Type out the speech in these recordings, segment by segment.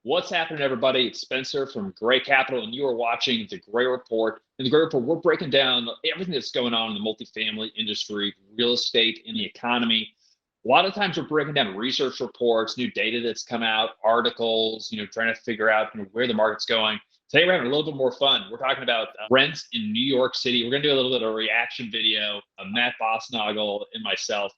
What's happening, everybody? It's Spencer from Gray Capital, and you are watching the Gray Report. In the Gray Report, we're breaking down everything that's going on in the multifamily industry, real estate, and the economy. A lot of times, we're breaking down research reports, new data that's come out, articles, trying to figure out where the market's going. Today, we're having a little bit more fun. We're talking about rents in New York City. We're going to do a little bit of a reaction video of Matt Bosnagel and myself.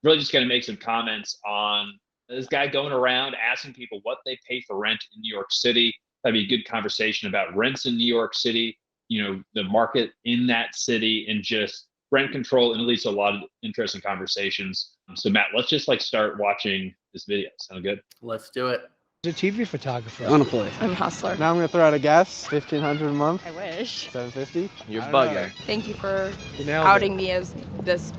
Really just going to make some comments on this guy going around asking people what they pay for rent in New York City. That'd be a good conversation about rents in New York City, the market in that city, and just rent control, and at least a lot of interesting conversations. So Matt, let's just start watching this video. Sound good? Let's do it. A TV photographer. I want to play. I'm a hustler. Now I'm gonna throw out a guess. $1,500 a month. I wish. $750. You're bugging. Thank you for You nailed outing it. me as this.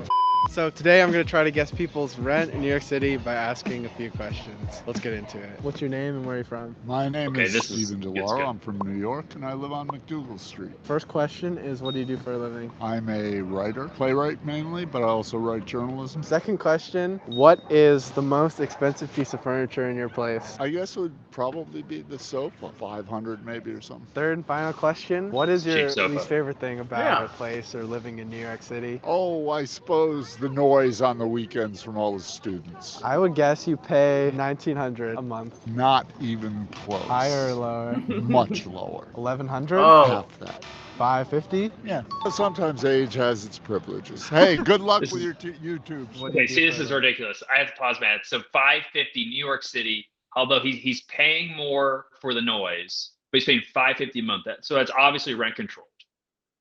So today I'm gonna try to guess people's rent in New York City by asking a few questions. Let's get into it. What's your name and where are you from? My name is this is Stephen good. DeLauro. I'm from New York, and I live on McDougal Street. First question is, what do you do for a living? I'm a writer, playwright mainly, but I also write journalism. Second question, what is the most expensive piece of furniture in your place? I guess it would probably be the sofa, 500 maybe or something. Third and final question, what is your Cheap sofa. least favorite thing about Yeah. a place or living in New York City? Oh, I suppose the noise on the weekends from all the students. I would guess you pay $1,900 a month. Not even close. Higher or lower? Much lower. $1,100? Oh, Half that. $550? Yeah. Sometimes age has its privileges. Hey, good luck This with is- your YouTubes. What do you Okay, do see, this for is a living? ridiculous. I have to pause, Matt. So 550 New York City, although he's paying more for the noise, but he's paying 550 a month. So that's obviously rent controlled.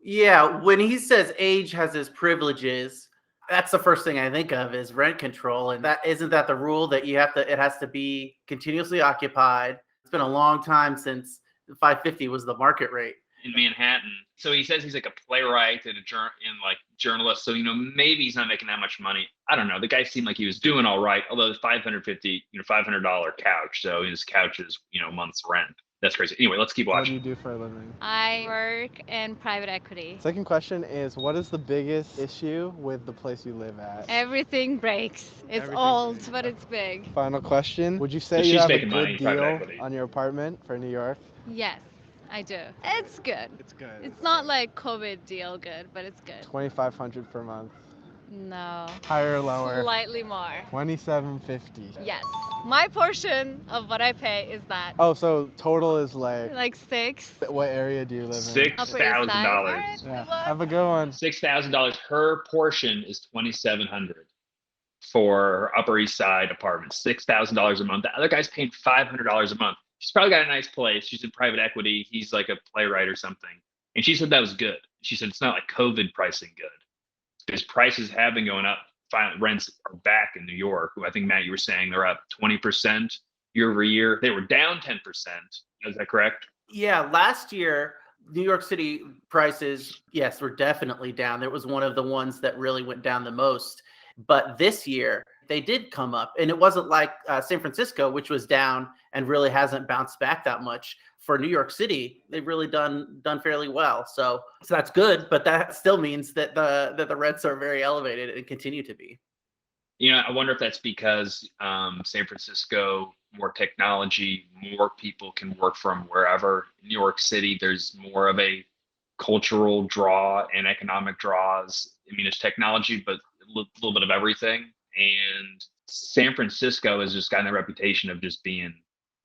yeah. When he says age has its privileges, that's the first thing I think of is rent control. And that isn't that the rule that it has to be continuously occupied. It's been a long time since 550 was the market rate. In Manhattan. So he says he's like a playwright and journalist. So maybe he's not making that much money. I don't know. The guy seemed like he was doing all right. Although the $500 couch. So his couch is a month's rent. That's crazy. Anyway, let's keep What do watching. you do for a living? I work in private equity. Second question is, what is the biggest issue with the place you live at? Everything breaks. It's Everything old, breaks. but it's big. Final question, would you say If you she's have a making money good in private deal equity. on your apartment for New York? Yes, I do. It's good. It's good. It's not like COVID deal good, but it's good. $2,500 per month. No. Higher or lower? Slightly more. $2,750. Yes. My portion of what I pay is that. Oh, so total is like, Like 6. what area do you live in? Upper East Side. $6,000. Alright, Yeah. good luck. Have a good one. $6,000. Her portion is $2,700 for her Upper East Side apartment. $6,000 a month. The other guy's paying $500 a month. She's probably got a nice place. She's in private equity. He's like a playwright or something. And she said that was good. She said it's not like COVID pricing good. Because prices have been going up. Rents are back in New York. I think, Matt, you were saying they're up 20% year over year. They were down 10%. Is that correct? Yeah, last year, New York City prices, yes, were definitely down. It was one of the ones that really went down the most. But this year, they did come up. And it wasn't like San Francisco, which was down and really hasn't bounced back that much. For New York City, they've really done fairly well. So that's good, but that still means that the rents are very elevated and continue to be. I wonder if that's because San Francisco, more technology, more people can work from wherever. New York City, there's more of a cultural draw and economic draws. I mean, it's technology, but a little bit of everything. And San Francisco has just gotten a reputation of just being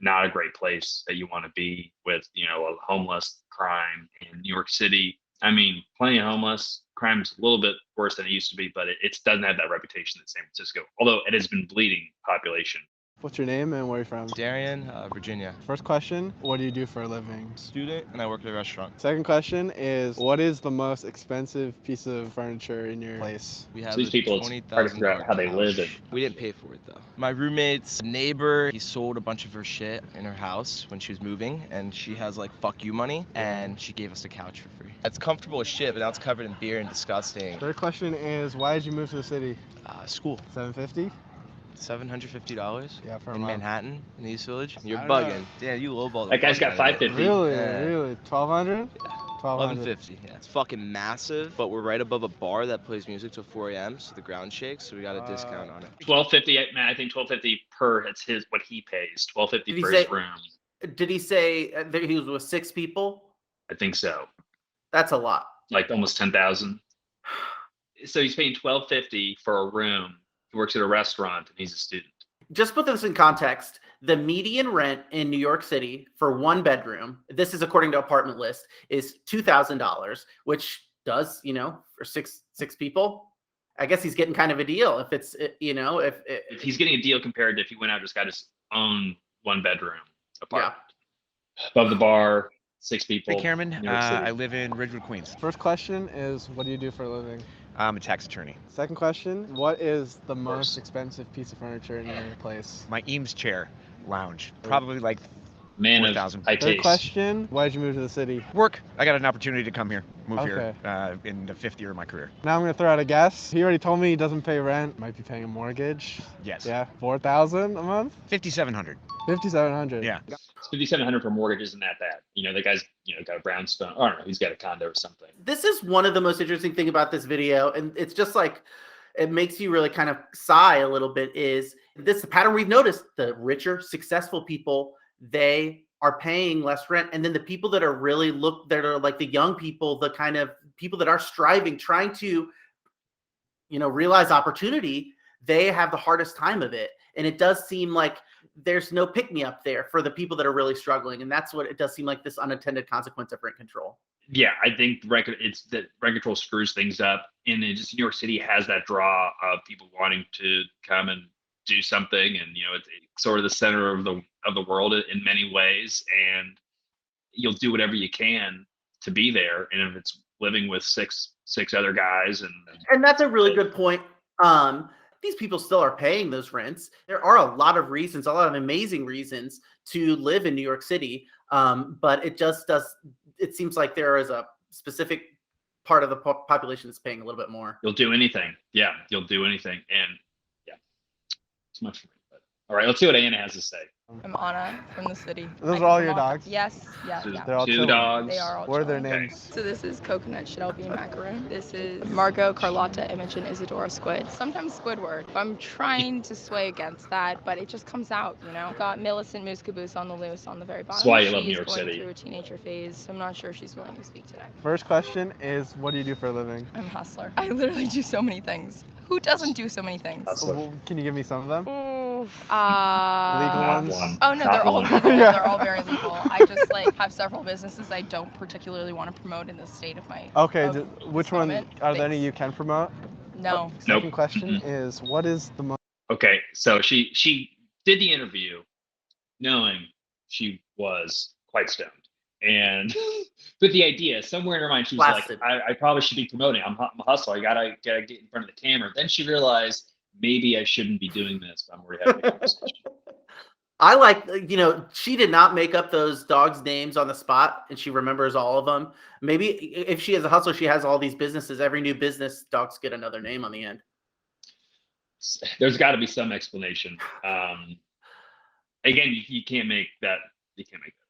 not a great place that you want to be with, a homeless crime. In New York City, I mean, plenty of homeless. Crime's a little bit worse than it used to be, but it doesn't have that reputation that San Francisco, although it has been bleeding population. What's your name and where are you from? Darian, Virginia. First question, what do you do for a living? Student, and I work at a restaurant. Second question is, what is the most expensive piece of furniture in your place? We have So these a people, it's hard to figure out how they live. And We didn't pay for it though. My roommate's neighbor, he sold a bunch of her shit in her house when she was moving, and she has like fuck you money, and she gave us a couch for free. It's comfortable as shit, but now it's covered in beer and disgusting. Third question is, why did you move to the city? School, $750? $750 Yeah, for a in month. Manhattan, in the East Village. You're I don't know. bugging. Yeah, you lowballed. that guy's got 550. Really? Yeah. Really? 1200? 1150. Yeah, it's fucking massive, but we're right above a bar that plays music till 4 a.m. So the ground shakes, so we got a discount on it. $1,250, man. I think $1,250 per. It's what he pays. $1,250 Did he for say- his room. Did he say that he was with 6 people? I think so. That's a lot. Like almost 10,000. So he's paying $12.50 for a room. He works at a restaurant and he's a student. Just put this in context. The median rent in New York City for 1 bedroom, this is according to Apartment List, is $2,000, which does, for six people, I guess he's getting kind of a deal. If it's, if he's getting a deal compared to if he went out and just got his own 1 bedroom apartment. Yeah. Above the bar, 6 people. Hey, Cameron. I live in Ridgewood, Queens. First question is, what do you do for a living? I'm a tax attorney. Second question, what is the most expensive piece of furniture in your place? My Eames chair lounge. Probably like Man 4,000. of high Third taste. question, why did you move to the city? Work. I got an opportunity to come here, move Okay. here in the 5th year of my career. Now I'm gonna throw out a guess. He already told me he doesn't pay rent. Might be paying a mortgage. Yes. Yeah, 4,000 a month. 5,700. 5,700. Yeah. It's 5,700 for mortgage isn't that bad. The guy's got a brownstone. I don't know. He's got a condo or something. This is one of the most interesting thing about this video, and it's just like it makes you really kind of sigh a little bit. Is this the pattern we've noticed? The richer, successful people, they are paying less rent, and then the people that are really that are like the young people, the kind of people that are striving, trying to realize opportunity, they have the hardest time of it. And it does seem like there's no pick me up there for the people that are really struggling, and that's what it does seem like, this unintended consequence of rent control. Yeah, I think it's that rent control screws things up, and then just New York City has that draw of people wanting to come and do something, and it's sort of the center of the world in many ways, and you'll do whatever you can to be there. And if it's living with six other guys, and that's a really good point. These people still are paying those rents. There are a lot of reasons, a lot of amazing reasons to live in New York City, but it seems like there is a specific part of the population that's paying a little bit more. You'll do anything. Yeah, you'll do anything, and yeah, it's much for me. But all right, let's see what Anna has to say. I'm Anna from the city. Those are all your dogs? Yes, yeah. They're all 2 chilling. dogs. They are all What are their chilling. names? So this is Coconut Shelby Macaroon. This is Margot, Carlotta, Imogen, Isadora Squid. Sometimes Squidward. I'm trying to sway against that, but it just comes out, Got Millicent Moose Caboose on the loose on the very bottom. That's why you love New She's York going City. through a teenager phase. I'm not sure she's willing to speak today. First question is, what do you do for a living? I'm a hustler. I literally do so many things. Who doesn't do so many things? Hustler. Can you give me some of them? Ooh, Legal ones? Oh no, they're all legal. Yeah. They're all very legal. I just have several businesses I don't particularly want to promote in the state of my. Okay, of which this one? moment. Are there any Thanks. you can promote? No. Second question is, what is the most Okay, so she did the interview knowing she was quite stoned, and with the idea somewhere in her mind, she was Blasted. like, I probably should be promoting. I'm a hustler. I gotta get in front of the camera. Then she realized maybe I shouldn't be doing this, but I'm already having a conversation. I like, she did not make up those dogs' names on the spot, and she remembers all of them. Maybe if she is a hustler, she has all these businesses. Every new business, dogs get another name on the end. There's got to be some explanation. Again, you can't make that. You can't make that.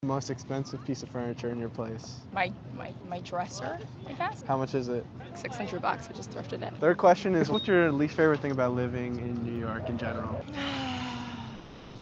most expensive piece of furniture in your place? My dresser, I guess. How much is it? $600. I just thrifted it. Third question is, what's your least favorite thing about living in New York in general?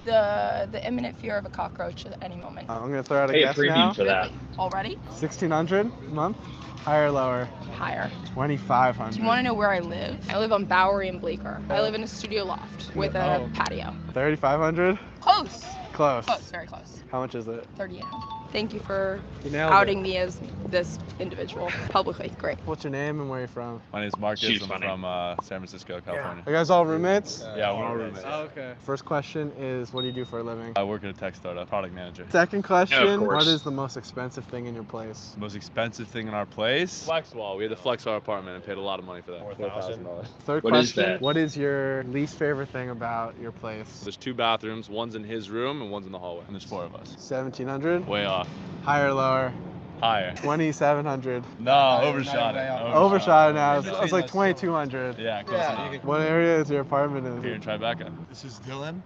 The imminent fear of a cockroach at any moment. I'm gonna throw out a Pay a guess premium now. for that. Already? 1,600 a month? Higher or lower? Higher. 2,500. Do you want to know where I live? I live on Bowery and Bleecker. I live in a studio loft with a patio. 3,500? Close. Close. Close. Very close. How much is it? 38. Thank you for You nailed outing me as this individual publicly. Great. What's your name and where you're from? My name's Marcus. She's I'm funny. from San Francisco, California. Are you guys all roommates? Yeah, we're all roommates. Okay. First question is, what do you do for a living? I work at a tech startup, product manager. Second question, course. what is the most expensive thing in your place? The most expensive thing in our place? Flex wall. We had to flex our apartment and paid a lot of money for that. $4,000. Third What is question, that? what is your least favorite thing about your place? There's 2 bathrooms. One's in his room and one's in the hallway. And there's 4 of us. 1,700? Way off. Higher or lower? Higher. 2,700. No, overshot it. Overshot it now. I was like 2,200. Yeah, close enough. What area is your apartment Here in in? Tribeca. This is Dylan.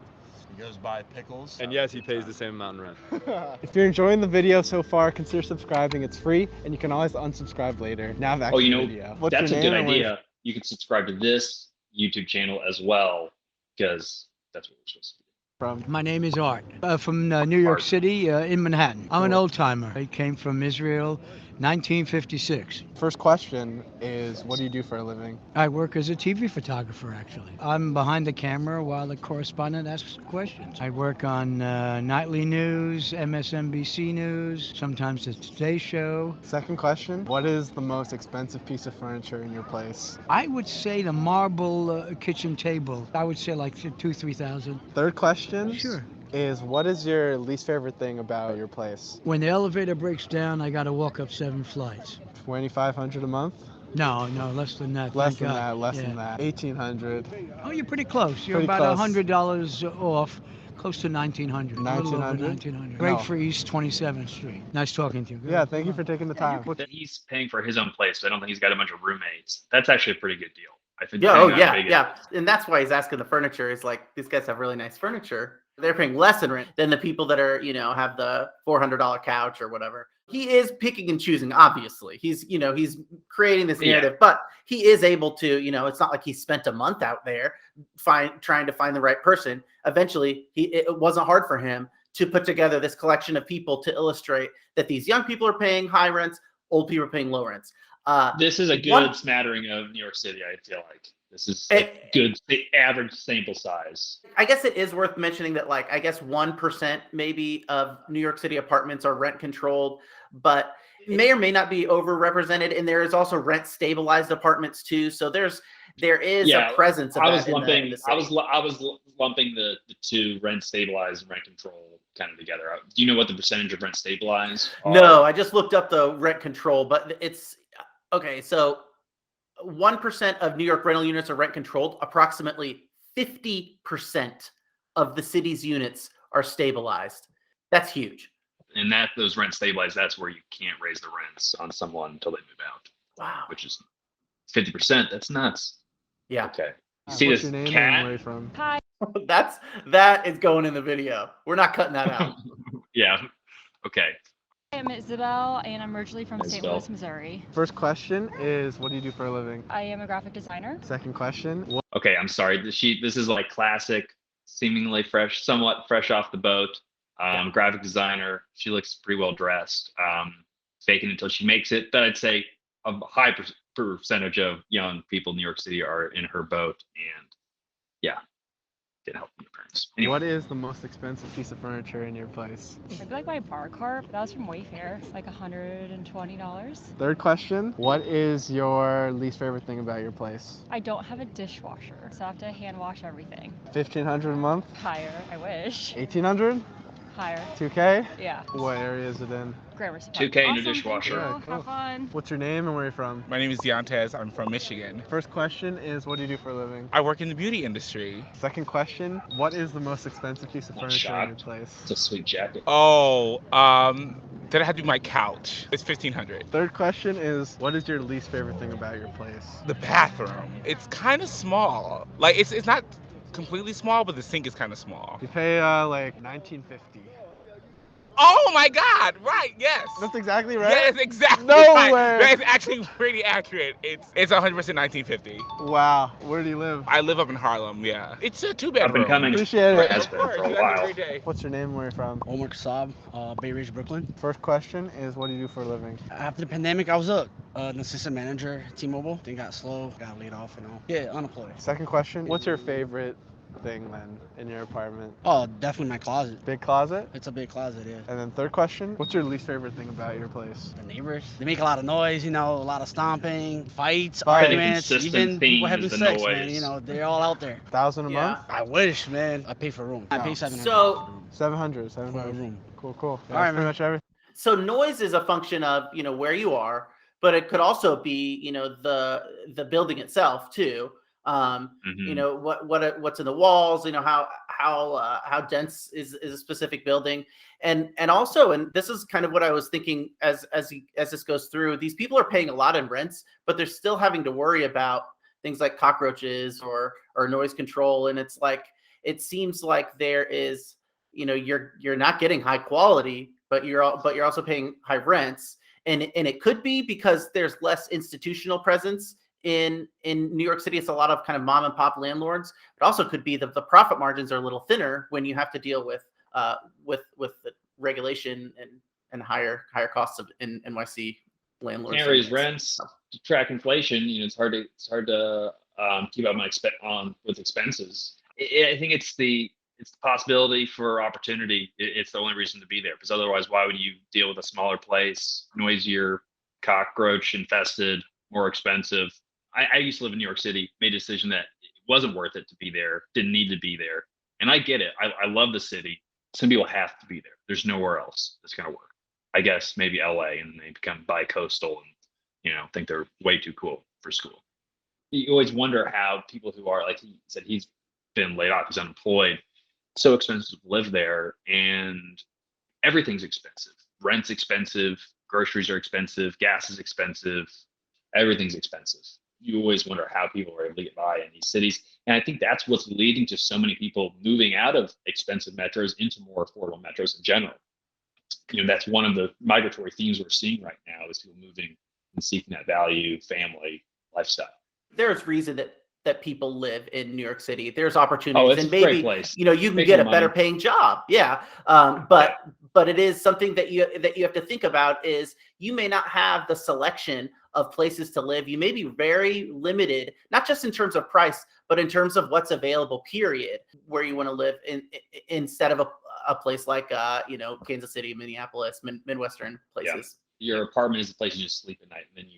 He goes by Pickles. And yes, he pays the same amount in rent. If you're enjoying the video so far, consider subscribing. It's free, and you can always unsubscribe later. Now back Oh, to you the know, video. What's that's your a name good and where you're idea. You can subscribe to this YouTube channel as well, because that's what we're supposed to do. From My name is Art, from New York Art. City in Manhattan. I'm an Cool. old timer. I came from Israel, 1956. First question is, what do you do for a living? I work as a TV photographer, actually. I'm behind the camera while the correspondent asks questions. I work on nightly news, MSNBC news, sometimes the Today Show. Second question, what is the most expensive piece of furniture in your place? I would say the marble kitchen table. I would say like 3,000. Third question Sure. is, what is your least favorite thing about your place? When the elevator breaks down, I got to walk up 7 flights. 2,500 a month? No, less than that. Less thank than God. that, less Yeah. than that. 1,800. Oh, you're pretty close. You're Pretty about close. $100 off, close to 1,900. A little over 1,900? 1,900. Great No. for East 27th Street. Nice talking to you. Yeah, thank you for taking the time. That he's paying for his own place, so I don't think he's got a bunch of roommates. That's actually a pretty good deal. I think. Yeah, oh depending on how yeah, big it yeah, and that's why he's asking the furniture. Is like these guys have really nice furniture. They're paying less in rent than the people that are, have the $400 couch or whatever. He is picking and choosing. Obviously, he's creating this Yeah. narrative, but he is able to. It's not like he spent a month out there trying to find the right person. Eventually, it wasn't hard for him to put together this collection of people to illustrate that these young people are paying high rents, old people are paying low rents. This is a good smattering of New York City, I feel like. This is a good average sample size. I guess it is worth mentioning that, like, I guess 1% maybe of New York City apartments are rent controlled, but may or may not be overrepresented. And there is also rent stabilized apartments too. So there is a presence of I that was lumping. in the city. I was lumping the two, rent stabilized and rent control, kind of together. Do you know what the percentage of rent stabilized are? No, I just looked up the rent control, but it's okay. So 1% of New York rental units are rent controlled. Approximately 50% of the city's units are stabilized. That's huge. And those rent stabilized, that's where you can't raise the rents on someone until they move out. Wow. Which is 50%. That's nuts. Yeah. Okay. You see What's this your name and cat? where are you from? Hi. that is going in the video. We're not cutting that out. Yeah. Okay. I am Isabel, and I'm originally from St. Isabel. Louis, Missouri. First question is, what do you do for a living? I am a graphic designer. Second question, Okay. I'm sorry. This is like classic, seemingly fresh, somewhat fresh off the boat. Graphic designer. She looks pretty well dressed. Faking until she makes it. But I'd say a high percentage of young people in New York City are in her boat, and yeah, didn't help my parents. Anyway. what is the most expensive piece of furniture in your place? I feel like my bar cart. That was from Wayfair. It's like $120. Third question, what is your least favorite thing about your place? I don't have a dishwasher, so I have to hand wash everything. 1,500 a month? Higher, I wish. 1,800? Higher. 2K? Yeah. What area is it in? Grammar 2K in a Awesome, dishwasher. thank you. Yeah, cool. Have fun. What's your name and where are you from? My name is Deontez. I'm from Michigan. First question is, what do you do for a living? I work in the beauty industry. Second question, what is the most expensive piece of Not furniture in your shocked. place? It's a sweet jacket. Oh, that had to be my couch. It's $1,500. Third question is, what is your least favorite thing about your place? The bathroom. It's kind of small. Like it's not completely small, but the sink is kind of small. You pay like $19.50. Oh my God! Right? Yes. That's exactly right. Yes, exactly. No right. way. That's actually pretty accurate. It's 100% 1950. Wow. Where do you live? I live up in Harlem. Yeah. It's a Up two-bedroom. and coming. Appreciate it. Has Of been course. for a You guys have a while. great day. What's your name and where you from? Omar Kasab, Bay Ridge, Brooklyn. First question is, what do you do for a living? After the pandemic, I was an assistant manager at T-Mobile. Then got slow, got laid off and all. Yeah, unemployed. Second question, what's your favorite thing then in your apartment? Oh, definitely my closet. Big closet? It's a big closet, yeah. And then third question, what's your least favorite thing about your place? The neighbors, they make a lot of noise, a lot of stomping, fights, Fighting. arguments, Consistent even people theme having is the sex, noise. man. They're all out there. 1,000 a Yeah. month? I wish, man. I pay for a room. I pay 700 So- 700, for a 700. room. Cool. All right, That's pretty man. much everything. So noise is a function of where you are, but it could also be the building itself too. Mhm. What's in the walls, how dense is a specific building, and also, and this is kind of what I was thinking as this goes through. These people are paying a lot in rents, but they're still having to worry about things like cockroaches or noise control, and it's like it seems like there is you're not getting high quality, but you're also paying high rents, and it could be because there's less institutional presence in New York City, it's a lot of kind of mom and pop landlords. It also could be that the profit margins are a little thinner when you have to deal with the regulation and higher costs of NYC landlords. Can't raise rents to track inflation. It's hard to keep up with expenses. I think it's the possibility for opportunity. It's the only reason to be there, because otherwise, why would you deal with a smaller place, noisier, cockroach infested, more expensive? I used to live in New York City, made a decision that it wasn't worth it to be there, didn't need to be there. And I get it. I love the city. Some people have to be there. There's nowhere else that's going to work. I guess maybe LA, and they become bi-coastal and, think they're way too cool for school. You always wonder how people who are, like he said, he's been laid off, he's unemployed, so expensive to live there, and everything's expensive. Rent's expensive, groceries are expensive, gas is expensive, everything's expensive. You always wonder how people are able to get by in these cities. And I think that's what's leading to so many people moving out of expensive metros into more affordable metros in general. That's one of the migratory themes we're seeing right now, is people moving and seeking that value, family, lifestyle. There's reason that people live in New York City. There's opportunities, it's and a maybe great place. you can Make get a more better money. paying job. Yeah. But it is something that you have to think about, is you may not have the selection of places to live. You may be very limited, not just in terms of price, but in terms of what's available, period, where you want to live instead of a place like Kansas City, Minneapolis, Midwestern places. Yeah. Your apartment is the place you just sleep at night, and then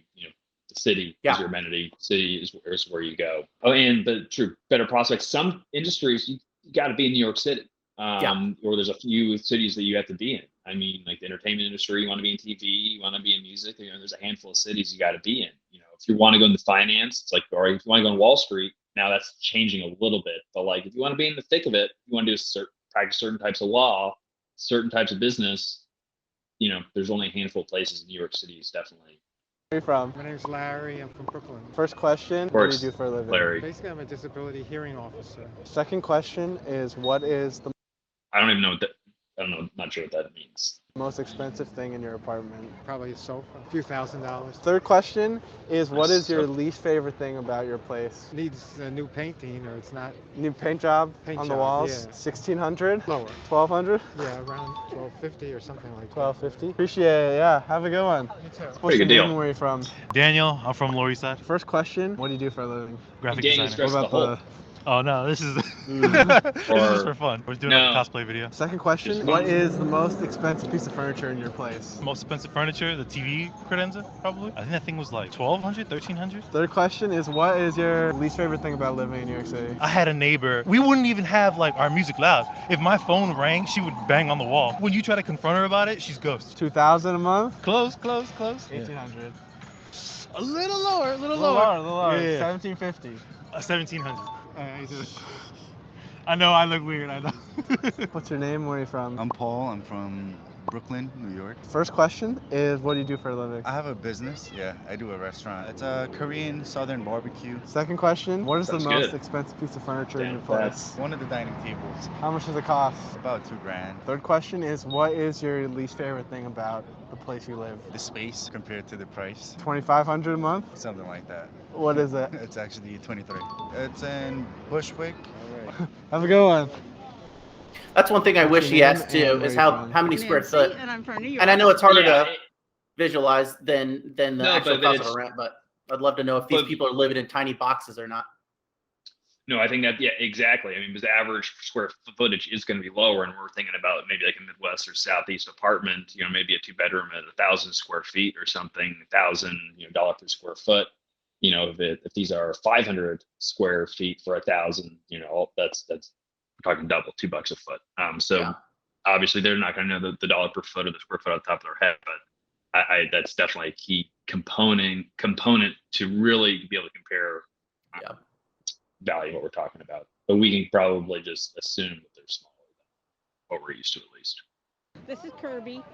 the city is your amenity. City is where you go. Oh, and the better prospects. Some industries you got to be in New York City. Or there's a few cities that you have to be in. I mean, like the entertainment industry, you want to be in TV, you want to be in music. There's a handful of cities you got to be in. If you want to go into finance, it's like, or if you want to go on Wall Street, now that's changing a little bit. But like, if you want to be in the thick of it, you want to practice certain types of law, certain types of business. There's only a handful of places in New York City. Is definitely. Where are you from? My name's Larry. I'm from Brooklyn. First question, what do you do for a living? Larry. Basically, I'm a disability hearing officer. Second question is, what is the I don't even know what that. I don't know. Not sure what that means. most expensive thing in your apartment? Probably a sofa, a few $1,000s. Third question is, what is your least favorite thing about your place? Needs a new painting, or it's not. New paint job on the walls? Yeah. 1,600? Lower. 1,200? Yeah, around 1,250 or something like that. 1,250. Appreciate it. Yeah, have a good one. You too. What's your good deal. name? Where are you from? Daniel, I'm from Lower East Side. First question, what do you do for a living? Graphic Daniel's designer. dressed What the about whole. Oh no, this is this is for fun. We're doing like a cosplay video. Second question, what is the most expensive piece of furniture in your place? Most expensive furniture, the TV credenza, probably. I think that thing was like 1,200, 1,300. Third question is, what is your least favorite thing about living in New York City? I had a neighbor. We wouldn't even have like our music loud. If my phone rang, she would bang on the wall. When you try to confront her about it, she's ghost. 2,000 a month? Close. 1,800. A little lower, a little A little lower. lower. Yeah. 1,750. 1,700. I know I look weird. I know. What's your name? Where are you from? I'm Paul. I'm from Brooklyn, New York. First question is, what do you do for a living? I have a business. Yeah, I do a restaurant. It's a Korean Southern barbecue. Second question, what is Sounds the most good. expensive piece of furniture in your Damn, place? One of the dining tables. How much does it cost? About $2,000. Third question is, what is your least favorite thing about the place you live? The space compared to the price. 2,500 a month? Something like that. What is it? It's actually 23. It's in Bushwick. Have a good one. That's one thing I wish he asked name too, and is where you how from? many square foot. And I'm from New York. And I know it's harder Yeah, to visualize than the No, actual but cost of it's- a rent, but I'd love to know if these but- people are living in tiny boxes or not. No, I think that, yeah, exactly. I mean, because the average square footage is going to be lower, and we're thinking about maybe like a Midwest or Southeast apartment, maybe a 2-bedroom at 1,000 square feet or something, $1,000 per square foot. If these are 500 square feet for 1,000, that's we're talking double, $2 a foot. So obviously they're not going to know the dollar per foot or the square foot on top of their head, but that's definitely a key component to really be able to compare value what we're talking about. But we can probably just assume that they're smaller than what we're used to, at least. This is Kirby.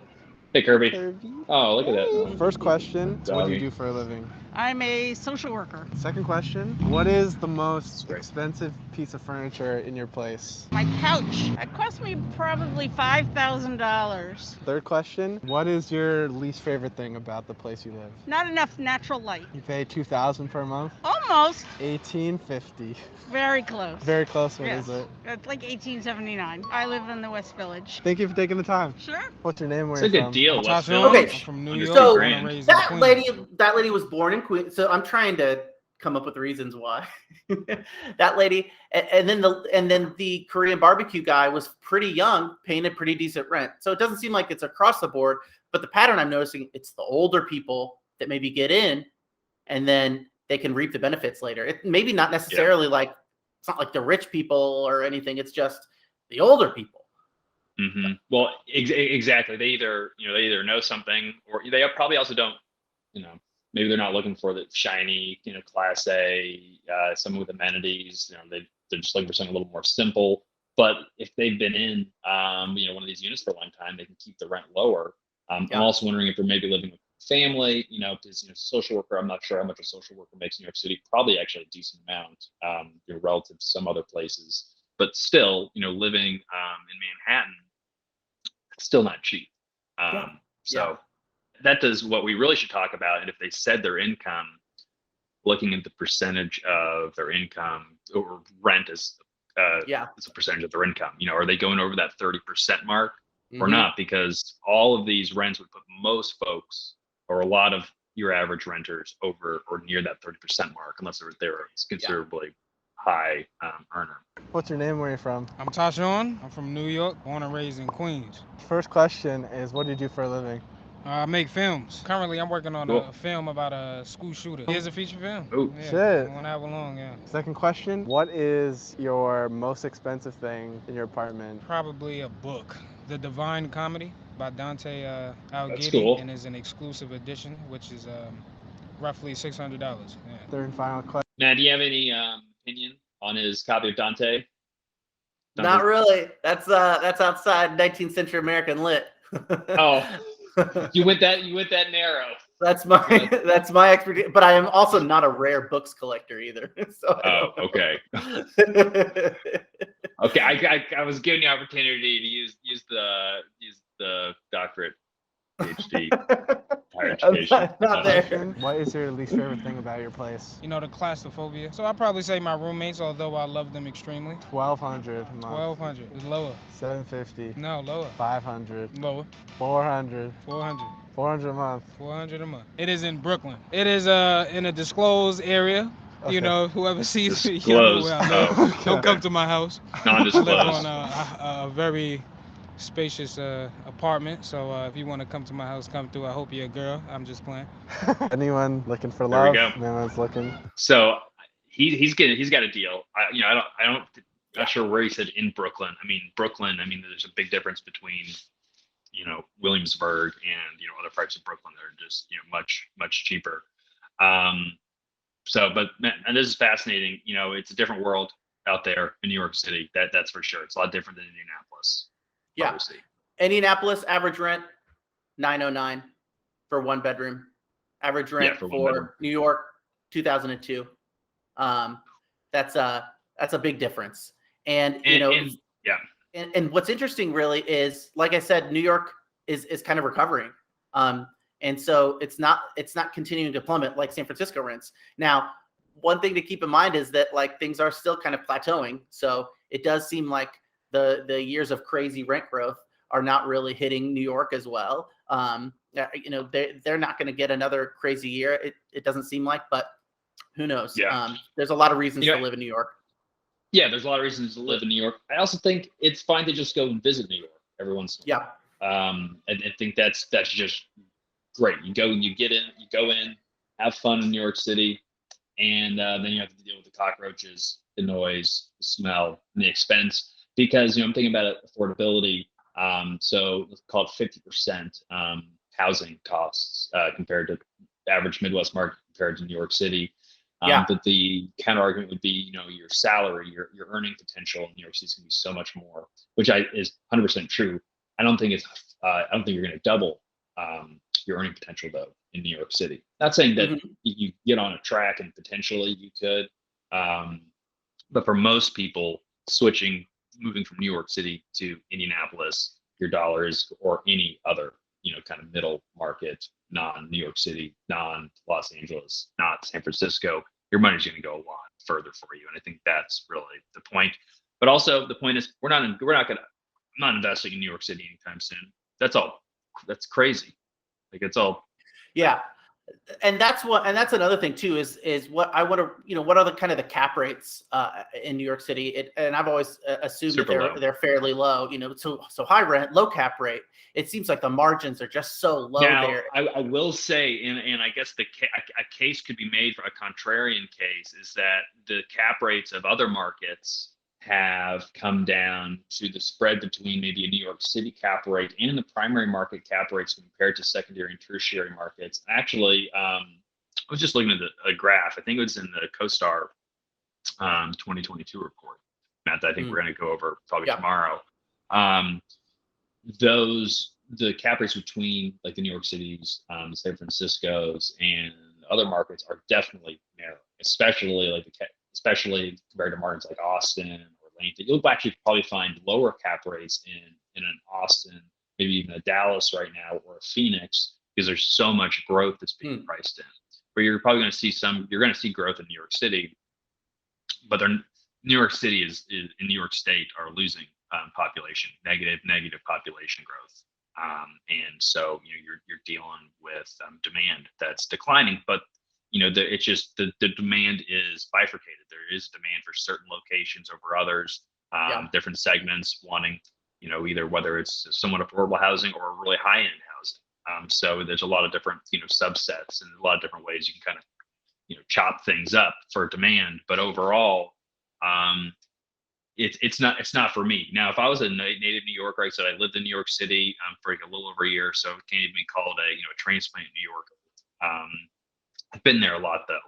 Hey, Kirby. Kirby. Oh, look at that. First question, what do you Doggy. do for a living? I'm a social worker. Second question, what is the most expensive piece of furniture in your place? My couch. It cost me probably $5,000. Third question, what is your least favorite thing about the place you live? Not enough natural light. You pay $2,000 per month? Almost. $1,850. Very close. Very close. What yes. is it? It's like $18.79. I live in the West Village. Thank you for taking the time. Sure. What's your name? Where It's a you good from? deal. West Okay, Village. from New Under York. so grand. Raised in Queens. that lady was born in Queens. So I'm trying to come up with reasons why. That lady, and then the Korean barbecue guy was pretty young, paying a pretty decent rent. So it doesn't seem like it's across the board. But the pattern I'm noticing, it's the older people that maybe get in, and then they can reap the benefits later. It maybe not necessarily like it's not like the rich people or anything. It's just the older people. Mm-hmm. Well, exactly. They either know something, or they probably also don't. Maybe they're not looking for the shiny, class A, some with amenities. They're just looking for something a little more simple. But if they've been in, one of these units for a long time, they can keep the rent lower. I'm also wondering if they're maybe living with family, because social worker. I'm not sure how much a social worker makes in New York City. Probably actually a decent amount, relative to some other places. But still, living in Manhattan, it's still not cheap. That does what we really should talk about. And if they said their income, looking at the percentage of their income or rent as a percentage of their income, are they going over that 30% mark or not? Because all of these rents would put most folks or a lot of your average renters over or near that 30% mark, unless they're a considerably high earner. What's your name? Where are you from? I'm Tashawn. I'm from New York, born and raised in Queens. First question is, what do you do for a living? I make films. Currently, I'm working on a film about a school shooter. Here's a feature film. Oh, shit. One hour long, Second question, what is your most expensive thing in your apartment? Probably a book. The Divine Comedy by Dante Alighieri. Cool. And is an exclusive edition, which is roughly $600. Yeah. Third and final question. Matt, do you have any opinion on his copy of Dante? Not really. That's outside 19th century American lit. Oh, you went that narrow. That's my expertise. But I am also not a rare books collector either. So okay. Okay, I was given the opportunity to use the doctorate, PhD, higher education. Not there. What is your least favorite thing about your place? The claustrophobia. So I'd probably say my roommates, although I love them extremely. $1,200 a month. $1,200 is lower. $750. No, lower. $500. Lower. $400. $400. $400 a month. $400 a month. It is in Brooklyn. It is in a disclosed area. Okay. Whoever sees me, Disclosed. where I live. Don't come to my house. Non-disclosed. I live on a very spacious apartment. So if you want to come to my house, come through. I hope you're a girl. I'm just playing. Anyone looking for There we love? go. No one's looking. So he's got a deal. Not sure where he said in Brooklyn. Brooklyn. There's a big difference between Williamsburg and other parts of Brooklyn that are just much cheaper. But man, and this is fascinating. It's a different world out there in New York City. That's for sure. It's a lot different than Indianapolis. Yeah. Obviously. Indianapolis average rent $909 for one bedroom. Average rent for New York 2002. That's a big difference. And what's interesting really is, like I said, New York is kind of recovering. And so it's not continuing to plummet like San Francisco rents. Now, one thing to keep in mind is that things are still kind of plateauing. So it does seem like the years of crazy rent growth are not really hitting New York as well. They're not going to get another crazy year. It doesn't seem like, but who knows? Yeah. There's a lot of reasons to live in New York. Yeah, there's a lot of reasons to live in New York. I also think it's fine to just go and visit New York every once in a while. I think that's just great. You go and you go in, have fun in New York City, and then you have to deal with the cockroaches, the noise, the smell, and the expense. Because I'm thinking about affordability. So let's call it 50% housing costs compared to the average Midwest market compared to New York City. But the counter argument would be, your salary, your earning potential in New York City is going to be so much more, which is 100% true. I don't think you're going to double your earning potential though in New York City. Not saying that Mhm. you get on a track and potentially you could, but for most people, moving from New York City to Indianapolis, your dollars or any other, kind of middle market, non-New York City, non-Los Angeles, not San Francisco, your money's going to go a lot further for you. And I think that's really the point. But also the point is I'm not investing in New York City anytime soon. That's crazy. Like it's all Yeah. And that's another thing too is what I want to, what are the kind of the cap rates in New York City? And I've always assumed that super low. they're fairly low, so high rent, low cap rate. It seems like the margins are just so low Now, there. I will say, and I guess a case could be made for a contrarian case, is that the cap rates of other markets have come down to the spread between maybe a New York City cap rate and the primary market cap rates compared to secondary and tertiary markets. Actually, I was just looking at a graph. I think it was in the CoStar 2022 report, Matt, that I think we're going to go over probably tomorrow. The cap rates between like the New York Cities, San Francisco's, and other markets are definitely narrow, especially compared to markets like Austin or Atlanta. You'll actually probably find lower cap rates in an Austin, maybe even a Dallas right now, or a Phoenix, because there's so much growth that's being priced in. But you're probably going to see growth in New York City, but New York City in New York State are losing population, negative population growth. And so you're dealing with demand that's declining, but it's just the demand is bifurcated. There is demand for certain locations over others, different segments wanting, either whether it's somewhat affordable housing or really high end housing. So there's a lot of different subsets and a lot of different ways you can kind of chop things up for demand. But overall, it's not for me. Now, if I was a native New Yorker, I said I lived in New York City for like a little over a year, so it can't even be called a transplant New Yorker. I've been there a lot though,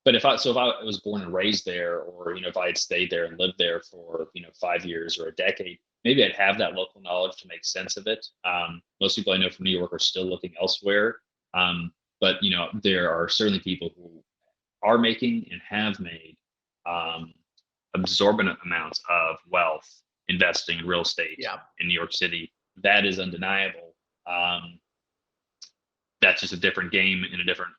but if I was born and raised there, or if I had stayed there and lived there for 5 years or a decade, maybe I'd have that local knowledge to make sense of it. Most people I know from New York are still looking elsewhere, but there are certainly people who are making and have made absorbent amounts of wealth investing in real estate in New York City. That is undeniable. That's just a different game in a different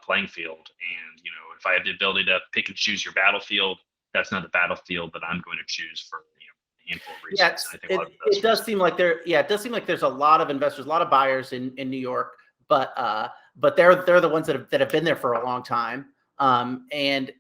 playing field. And if I have the ability to pick and choose your battlefield, that's not the battlefield that I'm going to choose for a handful of reasons. It does seem like there's a lot of investors, a lot of buyers in New York, but they're the ones that have been there for a long time. And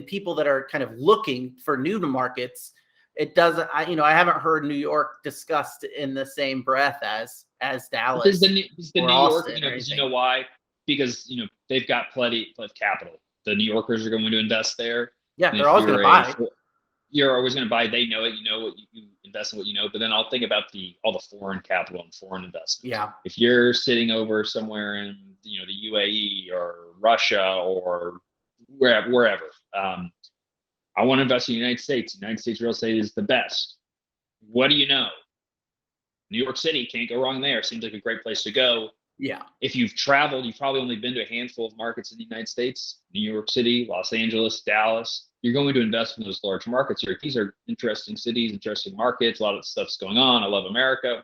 people that are kind of looking for new to markets, it doesn't. I haven't heard New York discussed in the same breath as Dallas. Because the New York, because you know why? Because they've got plenty of capital. The New Yorkers are going to invest there. Yeah, they're always going to buy. You're always going to buy. They know it. What you invest in what you know. But then I'll think about all the foreign capital and foreign investments. Yeah. If you're sitting over somewhere in the UAE or Russia or wherever, I want to invest in the United States. United States real estate is the best. What do you know? New York City, can't go wrong there. Seems like a great place to go. Yeah. If you've traveled, you've probably only been to a handful of markets in the United States: New York City, Los Angeles, Dallas. You're going to invest in those large markets here. These are interesting cities, interesting markets. A lot of stuff's going on. I love America.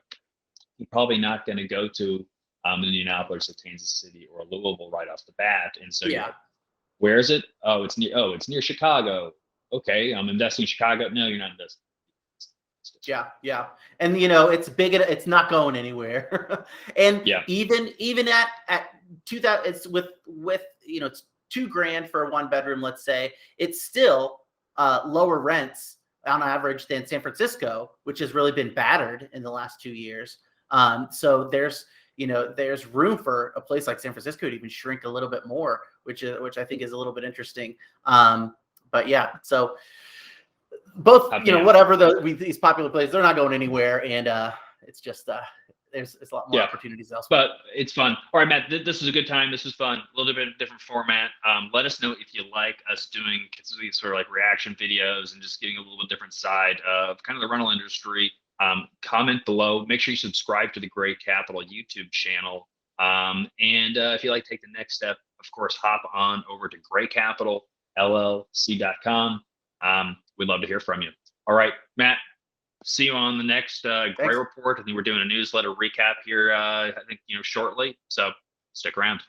You're probably not going to go to Indianapolis or Kansas City or Louisville right off the bat. And so, where is it? Oh, it's near Chicago. Okay, I'm investing in Chicago. No, you're not investing. Yeah. And it's big. It's not going anywhere. And even at 2000, it's with it's $2,000 for a 1-bedroom. Let's say it's still lower rents on average than San Francisco, which has really been battered in the last 2 years. So there's room for a place like San Francisco to even shrink a little bit more, which I think is a little bit interesting. But yeah, so both, whatever these popular places, they're not going anywhere. And it's just, there's a lot more opportunities elsewhere. But it's fun. All right, Matt, this is a good time. This was fun. A little bit of a different format. Let us know if you like us doing these sort of like reaction videos and just getting a little bit different side of kind of the rental industry. Comment below. Make sure you subscribe to the Gray Capital YouTube channel. And if you like to take the next step, of course, hop on over to graycapitalllc.com. We'd love to hear from you. All right, Matt, see you on the next Gray Report. I think we're doing a newsletter recap here, I think, shortly. So stick around.